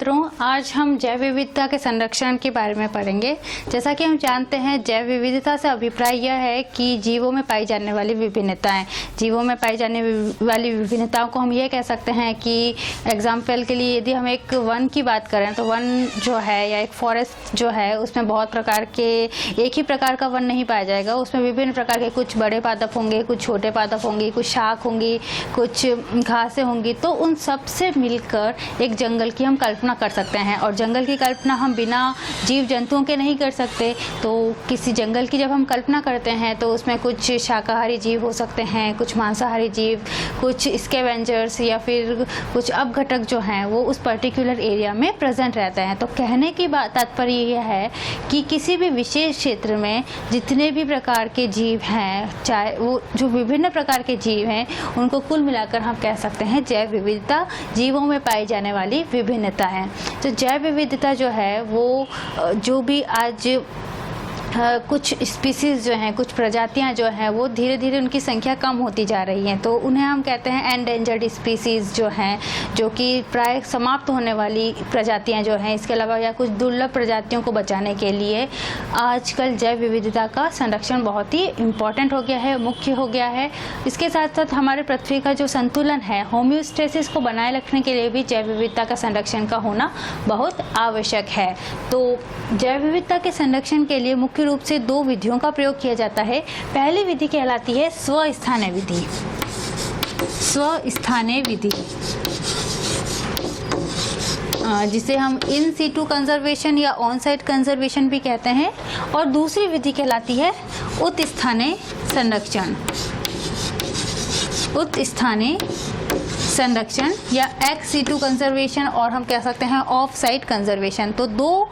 मित्रों, आज हम जैव विविधता के संरक्षण के बारे में पढ़ेंगे। जैसा कि हम जानते हैं, जैव विविधता से अभिप्राय यह है कि जीवों में पाई जाने वाली विभिन्नताएं। जीवों में पाई जाने वाली विभिन्नताओं को हम ये कह सकते हैं कि एग्जाम्पल के लिए यदि हम एक वन की बात करें तो वन जो है या एक फॉरेस्ट जो है उसमें बहुत प्रकार के, एक ही प्रकार का वन नहीं पाया जाएगा। उसमें विभिन्न प्रकार के कुछ बड़े पादप होंगे, कुछ छोटे पादप होंगे, कुछ शाख होंगी, कुछ घासें होंगी। तो उन सब से मिलकर एक जंगल की हम कल्पना कर सकते हैं। और जंगल की कल्पना हम बिना जीव जंतुओं के नहीं कर सकते। तो किसी जंगल की जब हम कल्पना करते हैं तो उसमें कुछ शाकाहारी जीव हो सकते हैं, कुछ मांसाहारी जीव, कुछ स्कैवेंजर्स या फिर कुछ अपघटक जो हैं वो उस पर्टिकुलर एरिया में प्रेजेंट रहते हैं। तो कहने की बात तात्पर्य यह है कि किसी भी विशेष क्षेत्र में जितने भी प्रकार के जीव हैं, चाहे वो जो विभिन्न प्रकार के जीव हैं, उनको कुल मिलाकर हम कह सकते हैं जैव विविधता, जीवों में पाई जाने वाली विभिन्नता है। तो जैव विविधता जो है वो जो भी आज कुछ स्पीसीज़ जो हैं, कुछ प्रजातियां जो हैं वो धीरे धीरे उनकी संख्या कम होती जा रही हैं। तो उन्हें हम कहते हैं एंडेंजर्ड स्पीसीज़ जो हैं, जो कि प्राय समाप्त होने वाली प्रजातियां जो हैं। इसके अलावा या कुछ दुर्लभ प्रजातियों को बचाने के लिए आजकल जैव विविधता का संरक्षण बहुत ही इम्पॉर्टेंट हो गया है, मुख्य हो गया है। इसके साथ साथ हमारे पृथ्वी का जो संतुलन है, होम्योस्टेसिस को बनाए रखने के लिए भी जैव विविधता का संरक्षण का होना बहुत आवश्यक है। तो जैव विविधता के संरक्षण के लिए मुख्य रूप से दो विधियों का प्रयोग किया जाता है। पहली विधि कहलाती है स्वस्थानीय विधि। स्वस्थानीय विधि जिसे हम इन सीटू कंजर्वेशन या ऑन साइट कंजर्वेशन भी कहते हैं। और दूसरी विधि कहलाती है उत्स्थानीय संरक्षण। उत्स्थानीय संरक्षण या एक्स सीटू कंजर्वेशन, और हम कह सकते हैं ऑफ साइट कंजर्वेशन। तो दो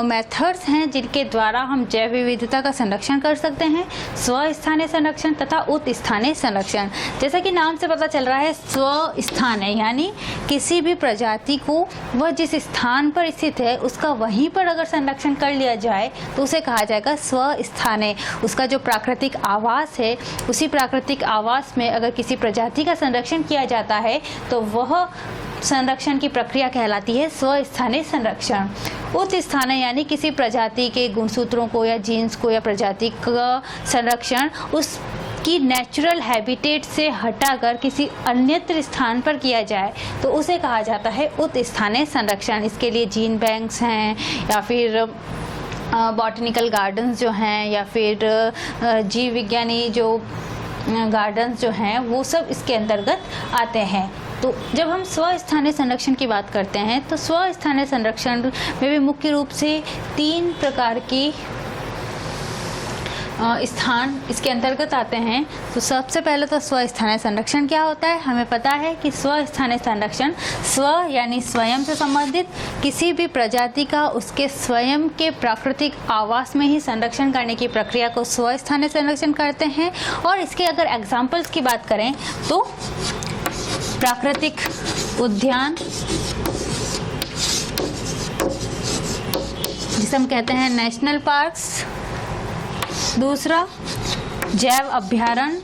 मेथड्स हैं जिनके द्वारा हम जैव विविधता का संरक्षण कर सकते हैं, स्वस्थानीय संरक्षण तथा उत्स्थानीय संरक्षण। जैसा कि नाम से पता चल रहा है, स्वस्थानीय यानी किसी भी प्रजाति को वह जिस स्थान पर स्थित है उसका वहीं पर अगर संरक्षण कर लिया जाए तो उसे कहा जाएगा स्वस्थानीय। उसका जो प्राकृतिक आवास है, उसी प्राकृतिक आवास में अगर किसी प्रजाति का संरक्षण किया जाता है तो वह संरक्षण की प्रक्रिया कहलाती है स्वस्थानीय संरक्षण। उत्स्थानीय यानी किसी प्रजाति के गुणसूत्रों को या जीन्स को या प्रजाति का संरक्षण उसकी नेचुरल हैबिटेट से हटाकर किसी अन्यत्र स्थान पर किया जाए तो उसे कहा जाता है उत्स्थानीय संरक्षण। इसके लिए जीन बैंक्स हैं या फिर बॉटनिकल गार्डन्स जो हैं या फिर जीव विज्ञानी जो गार्डन्स जो हैं वो सब इसके अंतर्गत आते हैं। तो जब हम स्वस्थानीय संरक्षण की बात करते हैं तो स्वस्थानीय संरक्षण में भी मुख्य रूप से तीन प्रकार की स्थान इसके अंतर्गत आते हैं। तो सबसे पहले तो स्वस्थानीय संरक्षण क्या होता है, हमें पता है कि स्वस्थानीय संरक्षण स्व यानी स्वयं से संबंधित किसी भी प्रजाति का उसके स्वयं के प्राकृतिक आवास में ही संरक्षण करने की प्रक्रिया को स्वस्थानीय संरक्षण करते हैं। और इसके अगर एग्जाम्पल्स की बात करें तो प्राकृतिक उद्यान, जिसे हम कहते हैं नेशनल पार्क्स। दूसरा जैव अभयारण्य,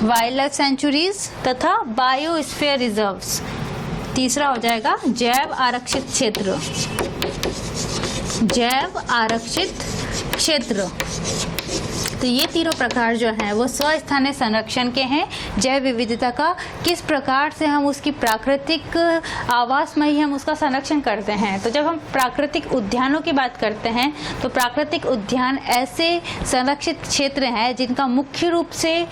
वाइल्ड लाइफ सेंचुरीज तथा बायोस्फीयर रिजर्व्स। तीसरा हो जाएगा जैव आरक्षित क्षेत्र। जैव आरक्षित क्षेत्र। तो ये तीनों प्रकार जो हैं वो स्वस्थानीय संरक्षण के हैं। जैव विविधता का किस प्रकार से हम उसकी प्राकृतिक आवास में ही हम उसका संरक्षण करते हैं। तो जब हम प्राकृतिक उद्यानों की बात करते हैं तो प्राकृतिक उद्यान ऐसे संरक्षित क्षेत्र हैं जिनका मुख्य रूप से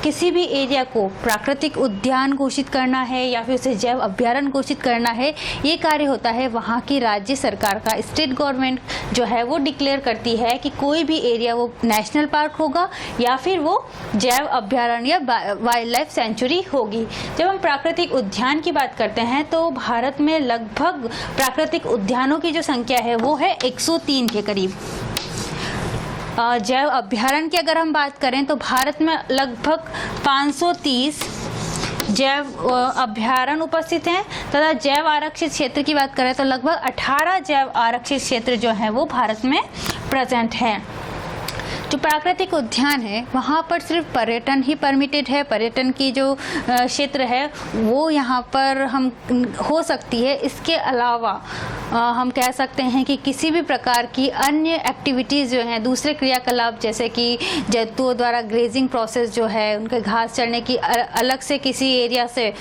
किसी भी एरिया को प्राकृतिक उद्यान घोषित करना है या फिर उसे जैव अभयारण्य घोषित करना है, ये कार्य होता है वहाँ की राज्य सरकार का। स्टेट गवर्नमेंट जो है वो डिक्लेयर करती है कि कोई भी एरिया वो नेशनल पार्क होगा या फिर वो जैव अभयारण्य या वाइल्ड लाइफ सेंचुरी होगी। जब हम प्राकृतिक उद्यान की बात करते हैं तो भारत में लगभग प्राकृतिक उद्यानों की जो संख्या है वो है 103 के करीब। जैव अभयारण्य की अगर हम बात करें तो भारत में लगभग 530 जैव अभयारण्य उपस्थित हैं तथा जैव आरक्षित क्षेत्र की बात करें तो लगभग 18 जैव आरक्षित क्षेत्र जो हैं वो भारत में प्रेजेंट हैं। जो प्राकृतिक उद्यान है वहाँ पर सिर्फ पर्यटन ही परमिटेड है, पर्यटन की जो क्षेत्र है वो यहाँ पर हम हो सकती है। इसके अलावा हम कह सकते हैं कि किसी भी प्रकार की अन्य एक्टिविटीज़ जो हैं, दूसरे क्रियाकलाप जैसे कि जंतुओं द्वारा ग्रेजिंग प्रोसेस जो है, उनके घास चढ़ने की अलग से किसी एरिया से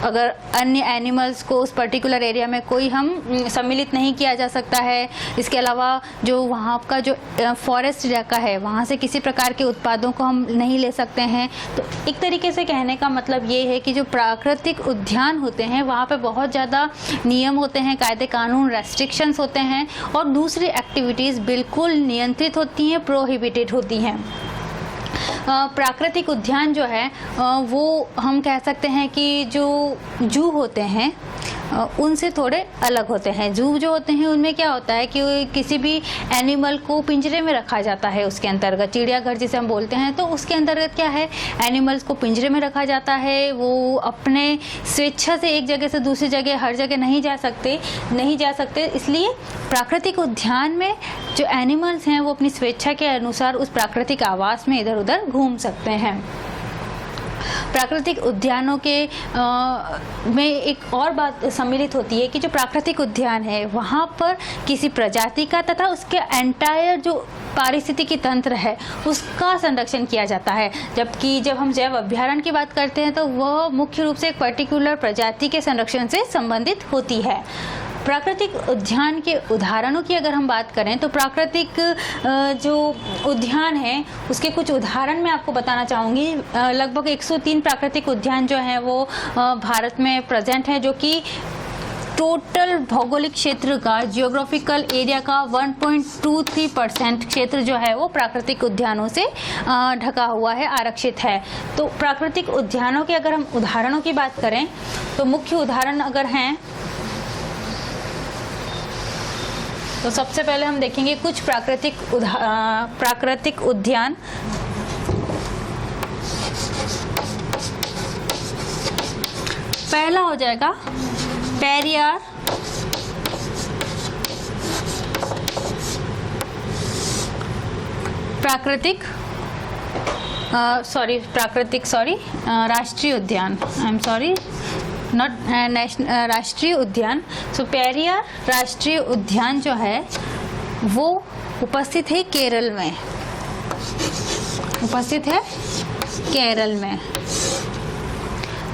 अगर अन्य एनिमल्स को उस पर्टिकुलर एरिया में कोई हम सम्मिलित नहीं किया जा सकता है। इसके अलावा जो वहाँ का जो फॉरेस्ट इलाका है वहाँ से किसी प्रकार के उत्पादों को हम नहीं ले सकते हैं। तो एक तरीके से कहने का मतलब ये है कि जो प्राकृतिक उद्यान होते हैं वहाँ पे बहुत ज़्यादा नियम होते हैं, कायदे कानून, रेस्ट्रिक्शंस होते हैं और दूसरी एक्टिविटीज़ बिल्कुल नियंत्रित होती हैं, प्रोहिबिटेड होती हैं। प्राकृतिक उद्यान जो है वो हम कह सकते हैं कि जो जू होते हैं उनसे थोड़े अलग होते हैं। जू जो होते हैं उनमें क्या होता है कि किसी भी एनिमल को पिंजरे में रखा जाता है, उसके अंतर्गत चिड़ियाघर जिसे हम बोलते हैं, तो उसके अंतर्गत क्या है, एनिमल्स को पिंजरे में रखा जाता है। वो अपने स्वेच्छा से एक जगह से दूसरी जगह हर जगह नहीं जा सकते। इसलिए प्राकृतिक उद्यान में जो एनिमल्स हैं वो अपनी स्वेच्छा के अनुसार उस प्राकृतिक आवास में इधर उधर घूम सकते हैं। प्राकृतिक उद्यानों के में एक और बात सम्मिलित होती है कि जो प्राकृतिक उद्यान है वहाँ पर किसी प्रजाति का तथा उसके एंटायर जो पारिस्थितिकी तंत्र है उसका संरक्षण किया जाता है। जबकि जब हम जैव अभ्यारण्य की बात करते हैं तो वह मुख्य रूप से एक पर्टिकुलर प्रजाति के संरक्षण से संबंधित होती है। प्राकृतिक उद्यान के उदाहरणों की अगर हम बात करें तो प्राकृतिक जो उद्यान है उसके कुछ उदाहरण मैं आपको बताना चाहूँगी। लगभग 103 प्राकृतिक उद्यान जो हैं वो भारत में प्रेजेंट हैं, जो कि टोटल भौगोलिक क्षेत्र का, जियोग्राफिकल एरिया का 1.23% क्षेत्र जो है वो प्राकृतिक उद्यानों से ढका हुआ है, आरक्षित है। तो प्राकृतिक उद्यानों के अगर हम उदाहरणों की बात करें तो मुख्य उदाहरण अगर हैं तो सबसे पहले हम देखेंगे कुछ प्राकृतिक उद्यान। पहला हो जाएगा पेरियार राष्ट्रीय उद्यान, राष्ट्रीय उद्यान। सो पेरियार राष्ट्रीय उद्यान जो है वो उपस्थित है केरल में,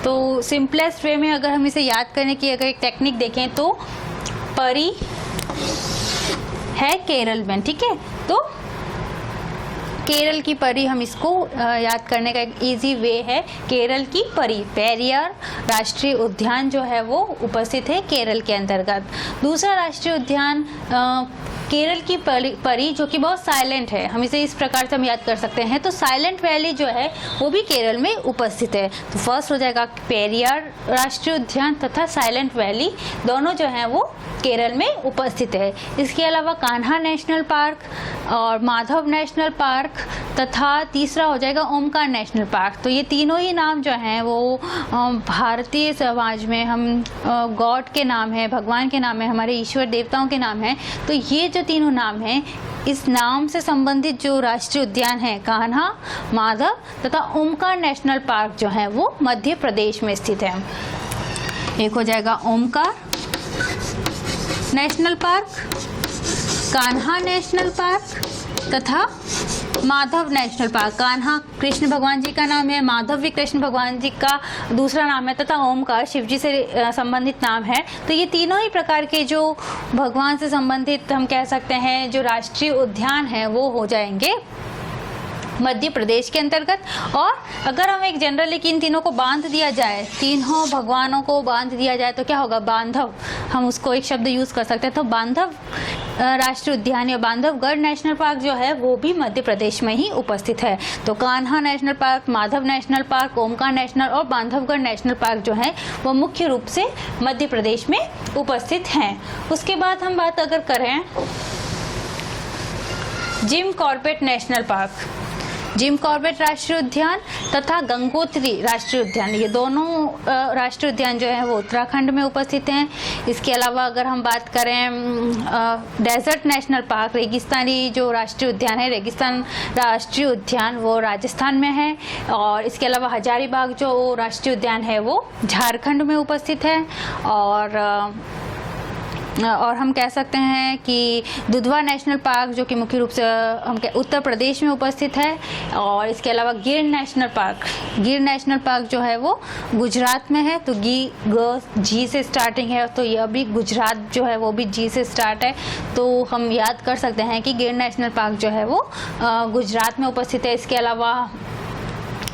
तो सिंपलेस्ट वे में अगर हम इसे याद करने की अगर एक टेक्निक देखें तो परी है केरल में, ठीक है। तो केरल की परी, हम इसको याद करने का एक इजी वे है केरल की परी। पेरियार राष्ट्रीय उद्यान जो है वो उपस्थित है केरल के अंतर्गत। दूसरा राष्ट्रीय उद्यान केरल की परी जो कि बहुत साइलेंट है, हम इसे इस प्रकार से हम याद कर सकते हैं। तो साइलेंट वैली जो है वो भी केरल में उपस्थित है। तो फर्स्ट हो जाएगा पेरियार राष्ट्रीय उद्यान तथा साइलेंट वैली, दोनों जो हैं वो केरल में उपस्थित है। इसके अलावा कान्हा नेशनल पार्क और माधव नेशनल पार्क तथा तीसरा हो जाएगा ओमकार नेशनल पार्क। तो ये तीनों ही नाम जो हैं वो भारतीय समाज में हम गॉड के नाम है, भगवान के नाम है, हमारे ईश्वर देवताओं के नाम हैं। तो ये जो तीनों नाम हैं, इस नाम से संबंधित जो राष्ट्रीय उद्यान है कान्हा, माधव तथा ओमकार नेशनल पार्क जो है वो मध्य प्रदेश में स्थित है। एक हो जाएगा Omkar national park, Kanha national park तथा माधव नेशनल पार्क। कान्हा कृष्ण भगवान जी का नाम है, माधव भी कृष्ण भगवान जी का दूसरा नाम है तथा ओमकार शिव जी से संबंधित नाम है। तो ये तीनों ही प्रकार के जो भगवान से संबंधित हम कह सकते हैं जो राष्ट्रीय उद्यान है वो हो जाएंगे मध्य प्रदेश के अंतर्गत। और अगर हम एक जनरली इन तीनों को बांध दिया जाए, तीनों भगवानों को बांध दिया जाए तो क्या होगा, बांधव, हम उसको एक शब्द यूज कर सकते हैं। तो बांधव राष्ट्रीय उद्यान या बांधवगढ़ नेशनल पार्क जो है वो भी मध्य प्रदेश में ही उपस्थित है। तो Kanha national park, Madhav national park, Omkar national और बांधवगढ़ नेशनल पार्क जो है वो मुख्य रूप से मध्य प्रदेश में उपस्थित हैं। उसके बाद हम बात अगर करें Jim Corbett national park. Jim Corbett राष्ट्रीय उद्यान तथा गंगोत्री राष्ट्रीय उद्यान, ये दोनों राष्ट्रीय उद्यान जो है वो उत्तराखंड में उपस्थित हैं। इसके अलावा अगर हम बात करें डेजर्ट नेशनल पार्क, रेगिस्तानी जो राष्ट्रीय उद्यान है, रेगिस्तान राष्ट्रीय उद्यान, वो राजस्थान में है। और इसके अलावा हजारीबाग जो राष्ट्रीय उद्यान है वो झारखंड में उपस्थित है। और हम कह सकते हैं कि दुधवा नेशनल पार्क जो कि मुख्य रूप से उत्तर प्रदेश में उपस्थित है। और इसके अलावा गिर नेशनल पार्क जो है वो गुजरात में है। तो जी से स्टार्टिंग है, तो यह भी गुजरात जो है वो भी जी से स्टार्ट है। तो हम याद कर सकते हैं कि गिर नेशनल पार्क जो है वो गुजरात में उपस्थित है। इसके अलावा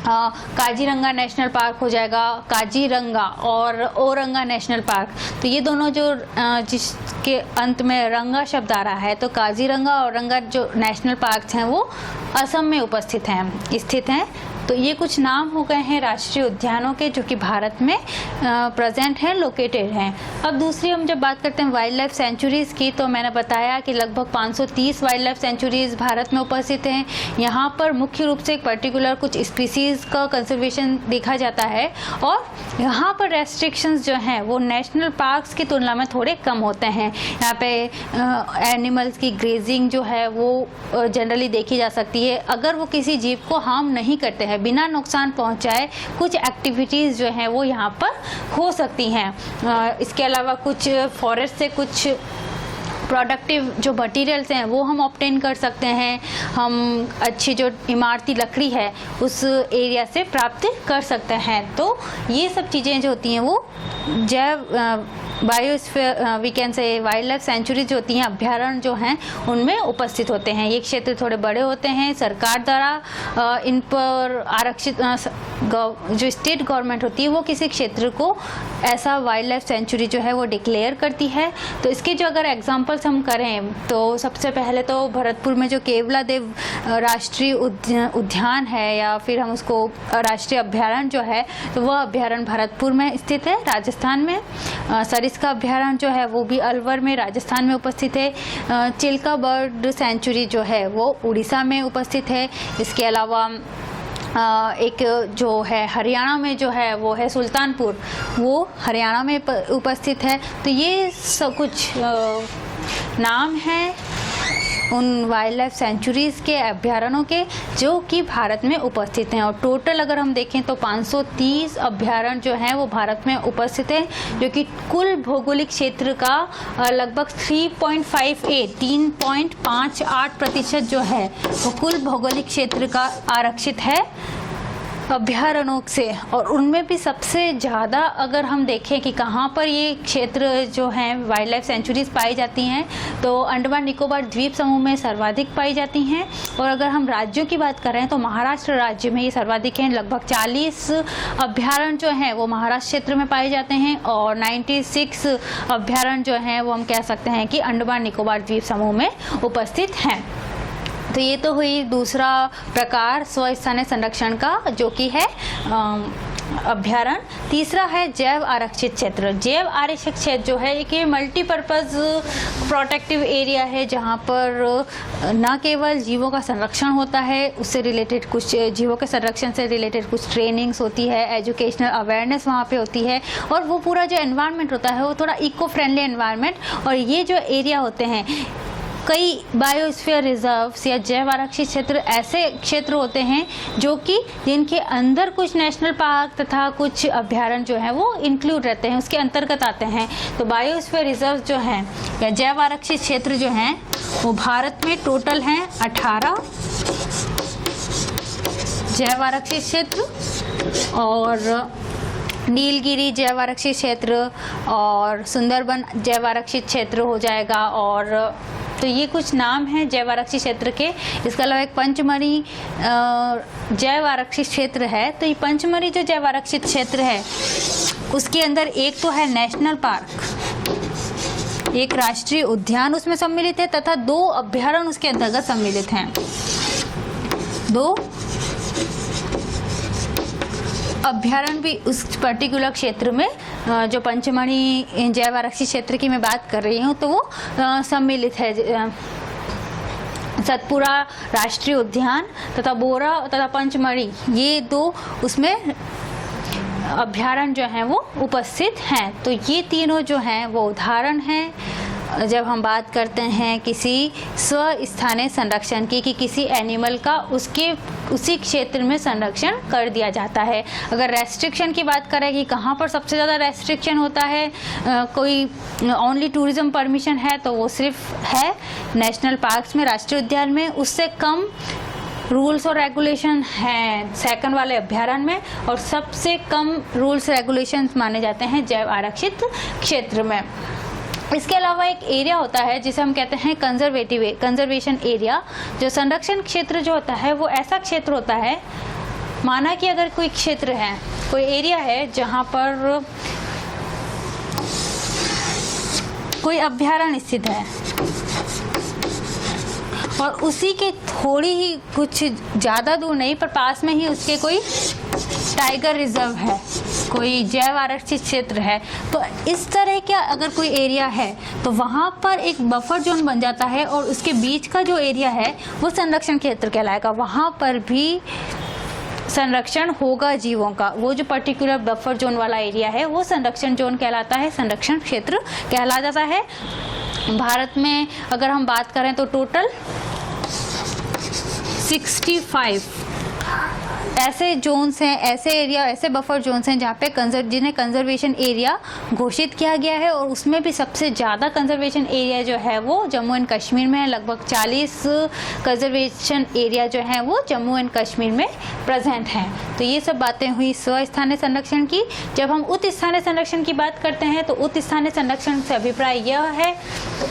काजीरंगा नेशनल पार्क हो जाएगा, काजीरंगा और औरंगा नेशनल पार्क। तो ये दोनों जो जिसके अंत में रंगा शब्द आ रहा है, तो काजीरंगा और औरंगा जो नेशनल पार्क हैं वो असम में स्थित हैं। तो ये कुछ नाम हो गए हैं राष्ट्रीय उद्यानों के जो कि भारत में प्रेजेंट हैं, लोकेटेड हैं। अब दूसरी हम जब बात करते हैं वाइल्ड लाइफ सेंचुरीज़ की, तो मैंने बताया कि लगभग 530 वाइल्ड लाइफ सेंचुरीज़ भारत में उपस्थित हैं। यहाँ पर मुख्य रूप से एक पर्टिकुलर कुछ स्पीसीज़ का कंजर्वेशन देखा जाता है। और यहाँ पर रेस्ट्रिक्शंस जो हैं वो नेशनल पार्क्स की तुलना में थोड़े कम होते हैं। यहाँ पे एनिमल्स की ग्रेजिंग जो है वो जनरली देखी जा सकती है। अगर वो किसी जीव को हार्म नहीं करते हैं, बिना नुकसान पहुंचाए, कुछ एक्टिविटीज़ जो हैं वो यहाँ पर हो सकती हैं। इसके अलावा कुछ फॉरेस्ट से कुछ प्रोडक्टिव जो मटीरियल्स हैं वो हम ऑब्टेन कर सकते हैं। हम अच्छी जो इमारती लकड़ी है उस एरिया से प्राप्त कर सकते हैं। तो ये सब चीज़ें जो होती हैं वो जैव biosphere we can say wildlife sanctuaries जो होती हैं, अभ्यारण्य जो हैं उनमें उपस्थित होते हैं। ये क्षेत्र थोड़े बड़े होते हैं। सरकार द्वारा इन पर आरक्षित जो स्टेट गवर्नमेंट होती है वो किसी क्षेत्र को ऐसा वाइल्ड लाइफ सेंचुरी जो है वो डिक्लेयर करती है। तो इसके जो अगर एग्जांपल्स हम करें तो सबसे पहले तो भरतपुर में जो केवलादेव राष्ट्रीय उद्यान है, या फिर हम उसको राष्ट्रीय अभ्यारण्य जो है, तो वह अभ्यारण्य भरतपुर में स्थित है, राजस्थान में। सरिस्का अभ्यारण्य जो है वो भी अलवर में, राजस्थान में उपस्थित है। चिल्का बर्ड सेंचुरी जो है वो उड़ीसा में उपस्थित है। इसके अलावा एक जो है हरियाणा में जो है वो है सुल्तानपुर, वो हरियाणा में उपस्थित है। तो ये सब कुछ नाम हैं उन वाइल्ड लाइफ सेंचुरीज़ के, अभ्यारण्यों के, जो कि भारत में उपस्थित हैं। और टोटल अगर हम देखें तो 530 अभ्यारण्य जो हैं वो भारत में उपस्थित हैं, जो कि कुल भौगोलिक क्षेत्र का लगभग 3.58% जो है वो कुल भौगोलिक क्षेत्र का आरक्षित है अभ्यारण्यों से। और उनमें भी सबसे ज़्यादा अगर हम देखें कि कहाँ पर ये क्षेत्र जो हैं वाइल्ड लाइफ सेंचुरीज पाई जाती हैं, तो अंडमान निकोबार द्वीप समूह में सर्वाधिक पाई जाती हैं। और अगर हम राज्यों की बात करें तो महाराष्ट्र राज्य में ये सर्वाधिक हैं, लगभग 40 अभ्यारण्य जो हैं वो महाराष्ट्र क्षेत्र में पाए जाते हैं। और 96 अभ्यारण्य जो हैं वो हम कह सकते हैं कि अंडमान निकोबार द्वीप समूह में उपस्थित हैं। तो ये तो हुई दूसरा प्रकार स्वस्थानीय संरक्षण का, जो कि है अभ्यारण्य। तीसरा है जैव आरक्षित क्षेत्र। जैव आरक्षित क्षेत्र जो है एक मल्टीपर्पज़ प्रोटेक्टिव एरिया है, जहाँ पर न केवल जीवों का संरक्षण होता है, उससे रिलेटेड कुछ जीवों के संरक्षण से रिलेटेड कुछ ट्रेनिंग्स होती है, एजुकेशनल अवेयरनेस वहाँ पे होती है। और वो पूरा जो एनवायरनमेंट होता है वो थोड़ा इको फ्रेंडली एनवायरनमेंट। और ये जो एरिया होते हैं, कई बायोस्फीयर रिजर्व्स या जैव आरक्षित क्षेत्र ऐसे क्षेत्र होते हैं जो कि जिनके अंदर कुछ नेशनल पार्क तथा कुछ अभ्यारण्य जो हैं वो इंक्लूड रहते हैं, उसके अंतर्गत आते हैं। तो बायोस्फीयर रिजर्व जो हैं या जैव आरक्षित क्षेत्र जो हैं वो भारत में टोटल हैं 18 जैव आरक्षित क्षेत्र। और नीलगिरी जैव आरक्षित क्षेत्र और सुंदरबन जैव आरक्षित क्षेत्र हो जाएगा। और तो ये कुछ नाम हैं जैव आरक्षित क्षेत्र के। इसके अलावा एक पंचमढ़ी जैव आरक्षित क्षेत्र है। तो ये पंचमढ़ी जो जैव आरक्षित क्षेत्र है उसके अंदर एक तो है नेशनल पार्क, एक राष्ट्रीय उद्यान उसमें सम्मिलित है, तथा 2 अभ्यारण्य उसके अंतर्गत सम्मिलित हैं। 2 अभ्यारण्य भी उस पर्टिकुलर क्षेत्र में, जो पंचमढ़ी जैव आरक्षित क्षेत्र की मैं बात कर रही हूँ, तो वो सम्मिलित है। सतपुरा राष्ट्रीय उद्यान तथा बोरा तथा पंचमढ़ी, ये 2 उसमें अभ्यारण्य जो हैं वो उपस्थित हैं। तो ये तीनों जो हैं वो उदाहरण हैं जब हम बात करते हैं किसी स्वस्थानीय संरक्षण की, कि किसी एनिमल का उसी क्षेत्र में संरक्षण कर दिया जाता है। अगर रेस्ट्रिक्शन की बात करें कि कहाँ पर सबसे ज़्यादा रेस्ट्रिक्शन होता है, कोई ओनली टूरिज्म परमिशन है, तो वो सिर्फ है नेशनल पार्क्स में, राष्ट्रीय उद्यान में। उससे कम रूल्स और रेगुलेशन हैं सेकंड वाले अभ्यारण्य में, और सबसे कम रूल्स रेगुलेशंस माने जाते हैं जैव आरक्षित क्षेत्र में। इसके अलावा एक एरिया होता है जिसे हम कहते हैं कंजर्वेशन एरिया। जो संरक्षण क्षेत्र जो होता है वो ऐसा क्षेत्र होता है, माना कि अगर कोई क्षेत्र है, कोई एरिया है जहाँ पर कोई अभ्यारण्य स्थित है और उसी के थोड़ी ही कुछ ज़्यादा दूर नहीं पर पास में ही उसके कोई टाइगर रिजर्व है, कोई जैव आरक्षित क्षेत्र है, तो इस तरह का अगर कोई एरिया है तो वहाँ पर एक बफर जोन बन जाता है और उसके बीच का जो एरिया है वो संरक्षण क्षेत्र कहलाएगा। वहाँ पर भी संरक्षण होगा जीवों का। वो जो पर्टिकुलर बफर जोन वाला एरिया है वो संरक्षण जोन कहलाता है, संरक्षण क्षेत्र कहला जाता है। भारत में अगर हम बात करें तो टोटल 65 ऐसे जोन्स हैं, ऐसे एरिया, ऐसे बफर जोन्स हैं जहाँ पे जिन्हें कंजर्वेशन एरिया घोषित किया गया है। और उसमें भी सबसे ज़्यादा कंजर्वेशन एरिया जो है वो जम्मू एंड कश्मीर में है। लगभग 40 कंजर्वेशन एरिया जो है वो जम्मू एंड कश्मीर में प्रेजेंट हैं। तो ये सब बातें हुई स्वस्थानीय संरक्षण की। जब हम उत स्थानीय संरक्षण की बात करते हैं तो उत स्थानीय संरक्षण से अभिप्राय यह है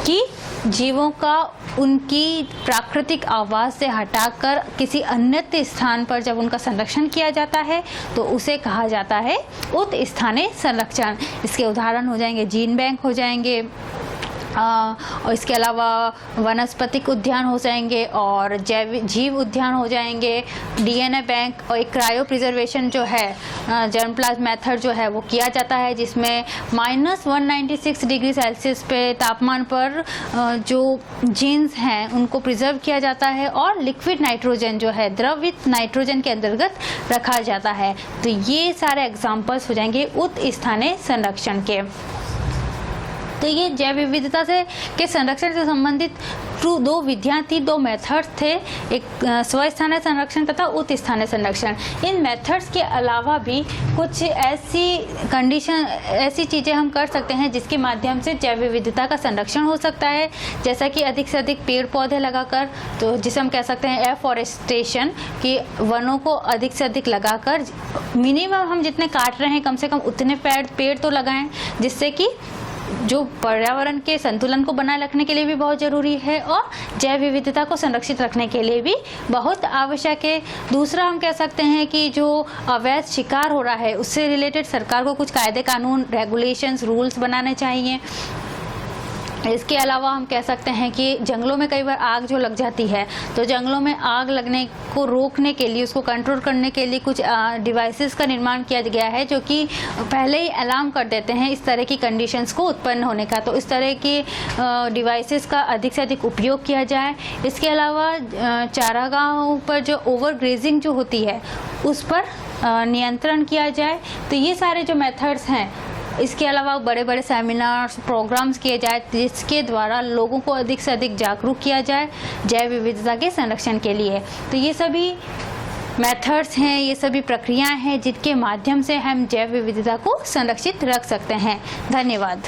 कि जीवों का उनकी प्राकृतिक आवास से हटाकर किसी अन्य स्थान पर जब उनका संरक्षण किया जाता है तो उसे कहा जाता है उत स्थानीय संरक्षण। इसके उदाहरण हो जाएंगे जीन बैंक हो जाएंगे, और इसके अलावा वनस्पतिक उद्यान हो जाएंगे और जीव उद्यान हो जाएंगे, डीएनए बैंक, और एक क्रायो प्रिजर्वेशन जो है जर्मप्लाज्म मेथड जो है वो किया जाता है, जिसमें -196 डिग्री सेल्सियस पे तापमान पर जो जीन्स हैं उनको प्रिजर्व किया जाता है और लिक्विड नाइट्रोजन जो है द्रवित नाइट्रोजन के अंतर्गत रखा जाता है। तो ये सारे एग्जाम्पल्स हो जाएंगे उत स्थानीय संरक्षण के। तो ये जैव विविधता से के संरक्षण से संबंधित 2 विधियाँ थी, 2 मेथड्स थे, एक स्वस्थानीय संरक्षण तथा उत स्थानीय संरक्षण। इन मेथड्स के अलावा भी कुछ ऐसी चीज़ें हम कर सकते हैं जिसके माध्यम से जैव विविधता का संरक्षण हो सकता है, जैसा कि अधिक से अधिक पेड़ पौधे लगाकर, तो जिसे हम कह सकते हैं एफॉरेस्टेशन, कि वनों को अधिक से अधिक लगाकर मिनिमम हम जितने काट रहे हैं कम से कम उतने पेड़ तो लगाएं, जिससे कि जो पर्यावरण के संतुलन को बनाए रखने के लिए भी बहुत ज़रूरी है और जैव विविधता को संरक्षित रखने के लिए भी बहुत आवश्यक है। दूसरा हम कह सकते हैं कि जो अवैध शिकार हो रहा है उससे रिलेटेड सरकार को कुछ कायदे कानून, रेगुलेशंस, रूल्स बनाने चाहिए। इसके अलावा हम कह सकते हैं कि जंगलों में कई बार आग जो लग जाती है, तो जंगलों में आग लगने को रोकने के लिए, उसको कंट्रोल करने के लिए कुछ डिवाइसेस का निर्माण किया गया है जो कि पहले ही अलार्म कर देते हैं इस तरह की कंडीशंस को उत्पन्न होने का। तो इस तरह की डिवाइसेस का अधिक से अधिक उपयोग किया जाए। इसके अलावा चारागाहों पर जो ओवर ग्रेजिंग जो होती है उस पर नियंत्रण किया जाए। तो ये सारे जो मेथड्स हैं, इसके अलावा बड़े बड़े सेमिनार्स, प्रोग्राम्स किए जाए जिसके द्वारा लोगों को अधिक से अधिक जागरूक किया जाए जैव विविधता के संरक्षण के लिए। तो ये सभी मेथड्स हैं, ये सभी प्रक्रियाएं हैं जिनके माध्यम से हम जैव विविधता को संरक्षित रख सकते हैं। धन्यवाद।